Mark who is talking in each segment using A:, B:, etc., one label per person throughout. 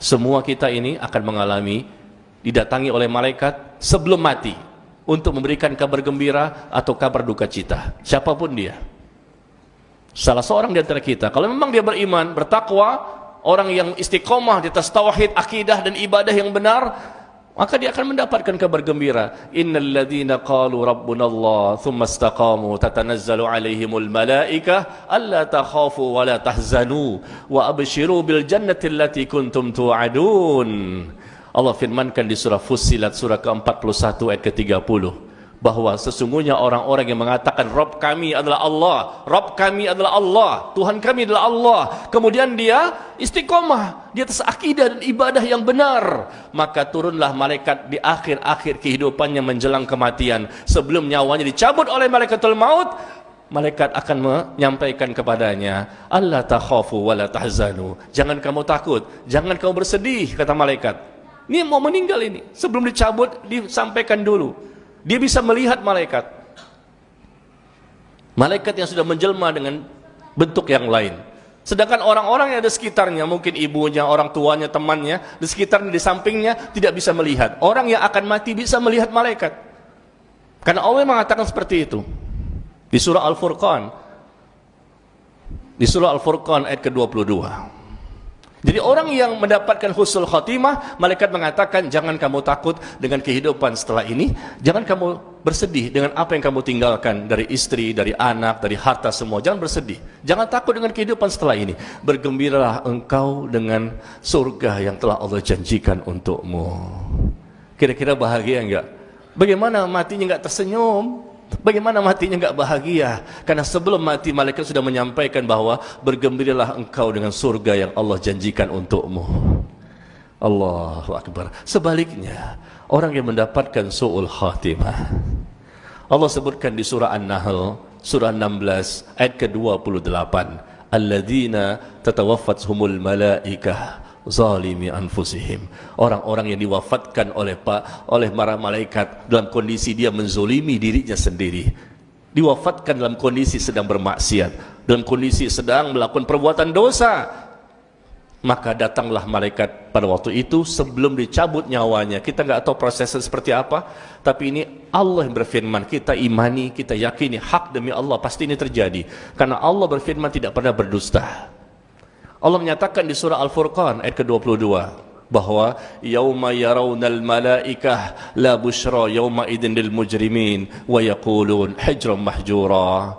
A: Semua kita ini akan mengalami didatangi oleh malaikat sebelum mati untuk memberikan kabar gembira atau kabar duka cita, siapapun dia. Salah seorang di antara kita, kalau memang dia beriman, bertakwa, orang yang istiqomah di atas tauhid, akidah dan ibadah yang benar, maka dia akan mendapatkan kabar gembira. Innal ladzina qalu rabbunallah tsumma istaqamu tatanazzalu alaihimul malaikah alla takhafu wa la tahzanu wa abshiru bil jannati allati kuntum tu'adun. Allah firmankan di surah Fussilat surah ke-41 ayat ke-30 bahwa sesungguhnya orang-orang yang mengatakan Rabb kami adalah Allah, Rabb kami adalah Allah, Tuhan kami adalah Allah, kemudian dia istiqomah di atas akidah dan ibadah yang benar, maka turunlah malaikat di akhir-akhir kehidupannya menjelang kematian, sebelum nyawanya dicabut oleh malaikatul maut. Malaikat akan menyampaikan kepadanya, Allah takhafu wa la tahzanu, jangan kamu takut, jangan kamu bersedih, kata malaikat. Ini mau meninggal ini, sebelum dicabut disampaikan dulu. Dia bisa melihat malaikat yang sudah menjelma dengan bentuk yang lain. Sedangkan orang-orang yang ada sekitarnya, mungkin ibunya, orang tuanya, temannya, di sekitarnya, di sampingnya, tidak bisa melihat. Orang yang akan mati bisa melihat malaikat, karena Allah mengatakan seperti itu di surah Al-Furqan, ayat ke-22. Jadi orang yang mendapatkan husnul khatimah, malaikat mengatakan, jangan kamu takut dengan kehidupan setelah ini, jangan kamu bersedih dengan apa yang kamu tinggalkan dari istri, dari anak, dari harta semua, jangan bersedih, jangan takut dengan kehidupan setelah ini, bergembiralah engkau dengan surga yang telah Allah janjikan untukmu. Kira-kira bahagia enggak? Bagaimana matinya enggak tersenyum? Bagaimana matinya enggak bahagia? Karena sebelum mati malaikat sudah menyampaikan bahwa bergembiralah engkau dengan surga yang Allah janjikan untukmu. Allahu Akbar. Sebaliknya, orang yang mendapatkan su'ul khatimah, Allah sebutkan di surah An-Nahl surah 16 ayat ke-28, alladzina tatawaffathumul malaikah zalimi anfusihim, orang-orang yang diwafatkan oleh para malaikat dalam kondisi dia menzolimi dirinya sendiri, diwafatkan dalam kondisi sedang bermaksiat, dalam kondisi sedang melakukan perbuatan dosa. Maka datanglah malaikat pada waktu itu sebelum dicabut nyawanya. Kita nggak tahu prosesnya seperti apa, tapi ini Allah yang berfirman, kita imani, kita yakini hak demi Allah, pasti ini terjadi karena Allah berfirman tidak pernah berdusta. Allah menyatakan di surah Al-Furqan ayat ke-22 bahwa yauma yarawnal malaikah la busyra yauma idzin lil mujrimin wa yaqulun hijran mahjura.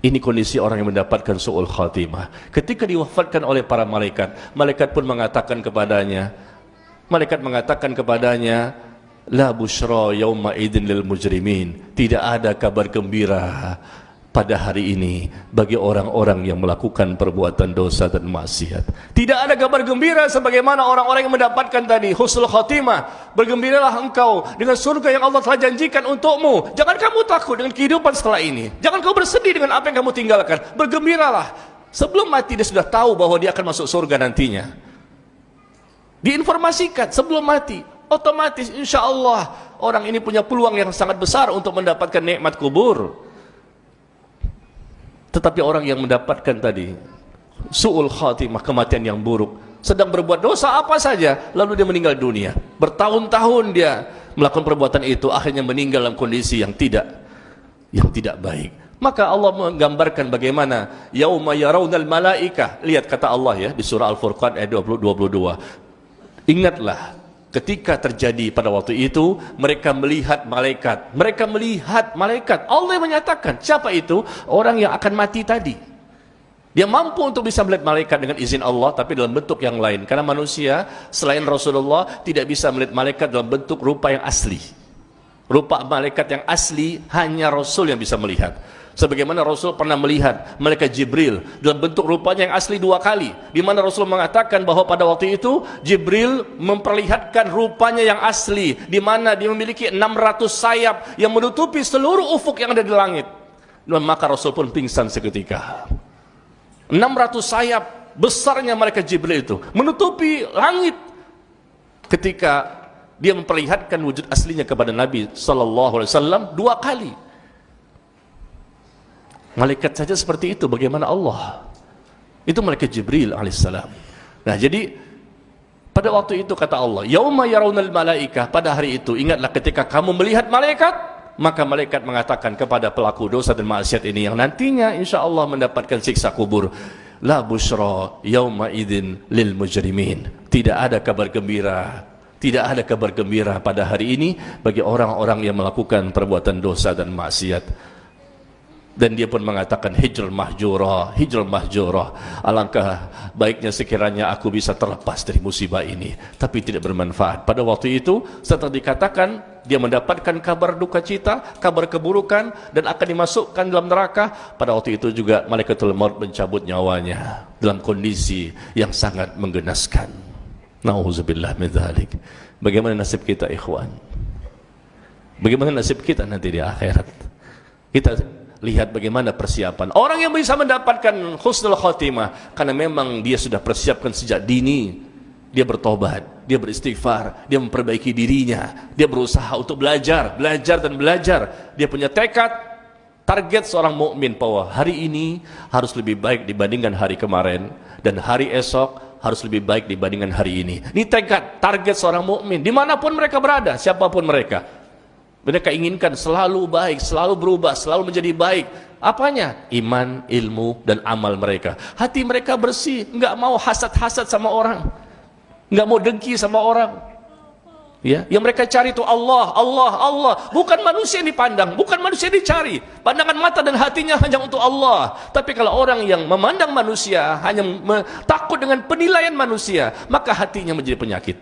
A: Ini kondisi orang yang mendapatkan su'ul khatimah. Ketika diwafatkan oleh para malaikat, malaikat pun mengatakan kepadanya, la busyra yauma idzin lil mujrimin, tidak ada kabar gembira pada hari ini bagi orang-orang yang melakukan perbuatan dosa dan maksiat. Tidak ada kabar gembira sebagaimana orang-orang yang mendapatkan tadi husnul khatimah. Bergembiralah engkau dengan surga yang Allah telah janjikan untukmu. Jangan kamu takut dengan kehidupan setelah ini. Jangan kau bersedih dengan apa yang kamu tinggalkan. Bergembiralah. Sebelum mati dia sudah tahu bahwa dia akan masuk surga nantinya. Diinformasikan sebelum mati. Otomatis insya Allah orang ini punya peluang yang sangat besar untuk mendapatkan nikmat kubur. Tetapi orang yang mendapatkan tadi su'ul khatimah, kematian yang buruk, sedang berbuat dosa apa saja, lalu dia meninggal dunia, bertahun-tahun dia melakukan perbuatan itu, akhirnya meninggal dalam kondisi yang tidak baik. Maka Allah menggambarkan bagaimana yauma yarawnal malaikah. Lihat kata Allah ya di surah Al-Furqan ayat 22. Ingatlah ketika terjadi pada waktu itu, mereka melihat malaikat. Allah menyatakan, siapa itu? Orang yang akan mati tadi. Dia mampu untuk bisa melihat malaikat dengan izin Allah, tapi dalam bentuk yang lain. Karena manusia selain Rasulullah tidak bisa melihat malaikat dalam bentuk rupa yang asli. Rupa malaikat yang asli hanya Rasul yang bisa melihat. Sebagaimana Rasul pernah melihat malaikat Jibril dalam bentuk rupanya yang asli 2 kali, di mana Rasul mengatakan bahwa pada waktu itu Jibril memperlihatkan rupanya yang asli, di mana dia memiliki 600 sayap yang menutupi seluruh ufuk yang ada di langit. Dan maka Rasul pun pingsan seketika. 600 sayap besarnya malaikat Jibril itu menutupi langit ketika dia memperlihatkan wujud aslinya kepada Nabi sallallahu alaihi wasallam 2 kali. Malaikat saja seperti itu, bagaimana Allah? Itu malaikat Jibril alaihissalam. Nah, jadi pada waktu itu kata Allah, yauma yarawnal malaikah, pada hari itu ingatlah ketika kamu melihat malaikat, maka malaikat mengatakan kepada pelaku dosa dan maksiat ini yang nantinya insyaallah mendapatkan siksa kubur, la busyra yauma idzin lil mujrimin. Tidak ada kabar gembira, tidak ada kabar gembira pada hari ini bagi orang-orang yang melakukan perbuatan dosa dan maksiat. Dan dia pun mengatakan hijrul mahjurah, hijrul mahjurah. Alangkah baiknya sekiranya aku bisa terlepas dari musibah ini, tapi tidak bermanfaat. Pada waktu itu setelah dikatakan dia mendapatkan kabar duka cita, kabar keburukan, dan akan dimasukkan dalam neraka, pada waktu itu juga malaikatul maut mencabut nyawanya dalam kondisi yang sangat menggenaskan. Nauzubillah min dzalik. Bagaimana nasib kita ikhwan? Bagaimana nasib kita nanti di akhirat? Kita lihat bagaimana persiapan orang yang bisa mendapatkan husnul khotimah, karena memang dia sudah persiapkan sejak dini. Dia bertobat, dia beristighfar, dia memperbaiki dirinya, dia berusaha untuk belajar dan belajar. Dia punya tekad, target seorang mukmin bahwa hari ini harus lebih baik dibandingkan hari kemarin, dan hari esok harus lebih baik dibandingkan hari ini. Ini tekad, target seorang mukmin dimanapun mereka berada, siapapun mereka. Mereka inginkan selalu baik, selalu berubah, selalu menjadi baik. Apanya? Iman, ilmu, dan amal mereka. Hati mereka bersih, enggak mau hasad-hasad sama orang, enggak mau dengki sama orang. Ya, yang mereka cari itu Allah, Allah, Allah. Bukan manusia yang dipandang, bukan manusia yang dicari. Pandangan mata dan hatinya hanya untuk Allah. Tapi kalau orang yang memandang manusia, hanya takut dengan penilaian manusia, maka hatinya menjadi penyakit.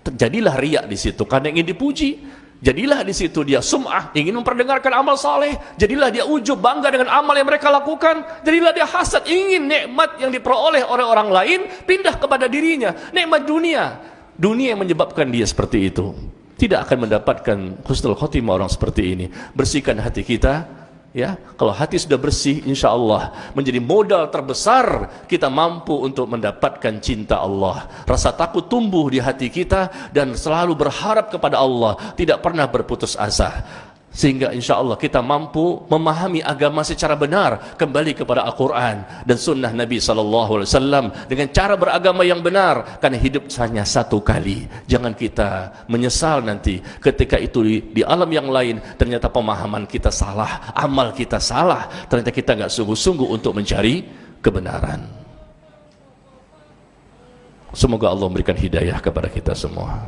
A: Terjadilah riya di situ karena ingin dipuji. Jadilah di situ dia sum'ah, ingin memperdengarkan amal saleh. Jadilah dia ujub, bangga dengan amal yang mereka lakukan. Jadilah dia hasad, ingin nikmat yang diperoleh oleh orang lain pindah kepada dirinya. Nikmat dunia, dunia yang menyebabkan dia seperti itu. Tidak akan mendapatkan husnul khotimah orang seperti ini. Bersihkan hati kita. Ya, kalau hati sudah bersih, insya Allah menjadi modal terbesar kita mampu untuk mendapatkan cinta Allah. Rasa takut tumbuh di hati kita dan selalu berharap kepada Allah, tidak pernah berputus asa. Sehingga insya Allah kita mampu memahami agama secara benar, kembali kepada Al-Quran dan Sunnah Nabi SAW dengan cara beragama yang benar. Karena hidup hanya satu kali. Jangan kita menyesal nanti ketika itu di alam yang lain ternyata pemahaman kita salah, amal kita salah, ternyata kita nggak sungguh-sungguh untuk mencari kebenaran. Semoga Allah memberikan hidayah kepada kita semua.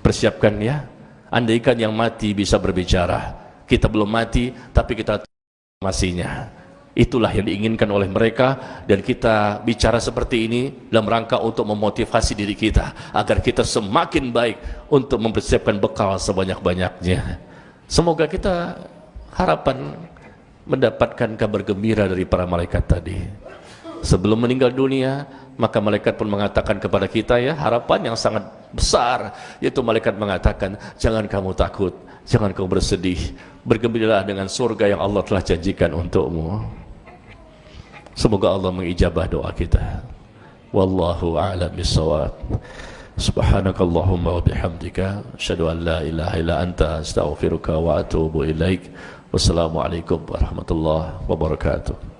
A: Persiapkan ya. Andaikan yang mati bisa berbicara, kita belum mati tapi kita masihnya. Itulah yang diinginkan oleh mereka, dan kita bicara seperti ini dalam rangka untuk memotivasi diri kita agar kita semakin baik untuk mempersiapkan bekal sebanyak-banyaknya. Semoga kita harapan mendapatkan kabar gembira dari para malaikat tadi. Sebelum meninggal dunia, maka malaikat pun mengatakan kepada kita ya, harapan yang sangat besar, yaitu malaikat mengatakan, jangan kamu takut, jangan kamu bersedih, bergembiralah dengan surga yang Allah telah janjikan untukmu. Semoga Allah mengijabah doa kita. Wallahu a'lam bissawab. Subhanakallahumma wa bihamdika, asyhadu an la ilaha illa anta, astaghfiruka wa atubu ilaik. Wassalamualaikum warahmatullahi wabarakatuh.